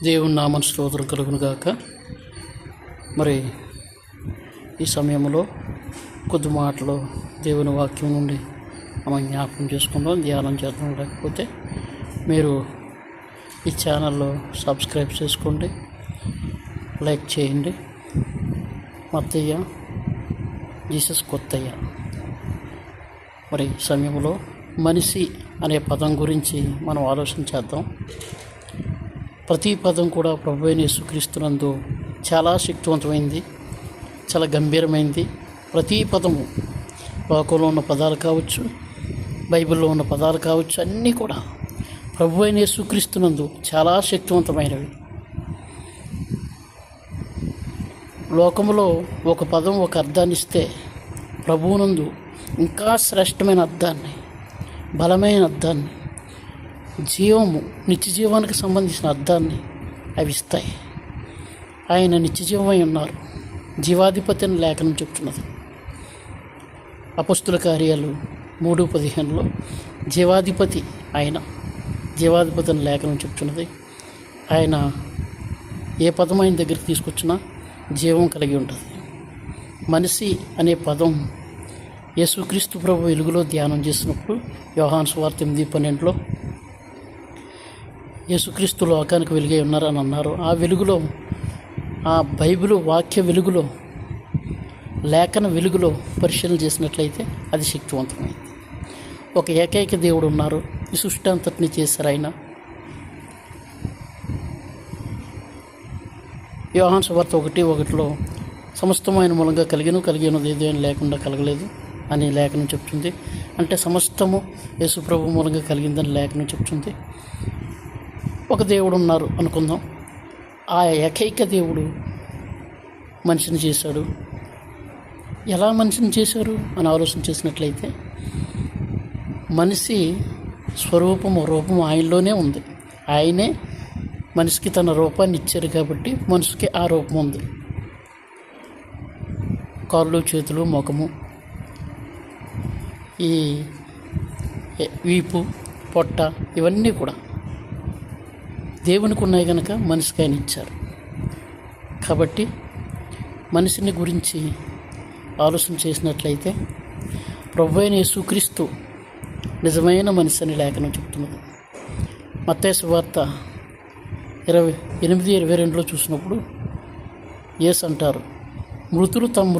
దేవుని నామం స్తోత్రం కలుగును గాక. మరి ఈ సమయంలో కొద్ది మాటలు దేవుని వాక్యం నుండి మనం జ్ఞాపకం చేసుకుందాం, ధ్యానం చేద్దాం. లేకపోతే మీరు ఈ ఛానల్లో సబ్స్క్రైబ్ చేసుకోండి, లైక్ చేయండి. మత్తయ్య జీసస్ కొత్తయ్య. మరి ఈ సమయంలో మనిషి అనే పదం గురించి మనం ఆలోచన చేద్దాం. ప్రతి పదం కూడా ప్రభువైన యేసుక్రీస్తునందు చాలా శక్తివంతమైంది, చాలా గంభీరమైంది. ప్రతి పదము లోకంలో ఉన్న పదాలు కావచ్చు, బైబిల్లో ఉన్న పదాలు కావచ్చు, అన్నీ కూడా ప్రభువైన యేసుక్రీస్తునందు చాలా శక్తివంతమైనవి. లోకంలో ఒక పదం ఒక అర్థాన్ని ఇస్తే, ప్రభువునందు ఇంకా శ్రేష్టమైన అర్థాన్ని, బలమైన అర్థాన్ని, జీవము, నిత్య జీవానికి సంబంధించిన అర్థాన్ని అవి ఇస్తాయి. ఆయన నిత్య జీవమై ఉన్నారు, జీవాధిపతి అని లేఖనం చెప్తున్నది. అపొస్తలుల కార్యాలు 3:15 జీవాధిపతి ఆయన, జీవాధిపతి అని లేఖనం చెప్తున్నది. ఆయన ఏ పదం ఆయన దగ్గరికి తీసుకొచ్చినా జీవం కలిగి ఉంటుంది. మనిషి అనే పదం యేసుక్రీస్తు ప్రభు వెలుగులో ధ్యానం చేసినప్పుడు యోహాను సువార్త 8:12 యేసుక్రీస్తు లోకానికి వెలుగై ఉన్నారని అన్నారు. ఆ వెలుగులో, ఆ బైబిల్ వాక్య వెలుగులో, లేఖన వెలుగులో పరిశీలన చేసినట్లయితే అది శక్తివంతమైంది. ఒక ఏకైక దేవుడు ఉన్నారు, ఈ సృష్టి అంతటిని చేశారు ఆయన. యోహాను సువార్త 1:1 సమస్తము ఆయన మూలంగా కలిగినది ఏదో లేకుండా కలగలేదు అని లేఖనం చెప్తుంది. అంటే సమస్తము యేసు ప్రభు మూలంగా కలిగిందని లేఖనం చెప్తుంది. ఒక దేవుడు ఉన్నారు అనుకుందాం. ఆ ఏకైక దేవుడు మనిషిని చేశాడు. ఎలా మనిషిని చేశారు అని ఆలోచన చేసినట్లయితే, మనిషి స్వరూపము, రూపము ఆయనలోనే ఉంది. ఆయనే మనిషికి తన రూపాన్ని ఇచ్చారు కాబట్టి మనిషికి ఆ రూపం ఉంది. కాళ్ళు, చేతులు, ముఖము, ఈ వీపు, పొట్ట, ఇవన్నీ కూడా దేవునికి ఉన్నాయి కనుక మనిషికి ఆయన ఇచ్చారు. కాబట్టి మనిషిని గురించి ఆలోచన చేసినట్లయితే ప్రభువైన యేసుక్రీస్తు నిజమైన మనిషి అని లేఖనం చెప్తున్నది. మత్తయి సువార్త 28:22 చూసినప్పుడు యేసు అంటారు, మృతులు తమ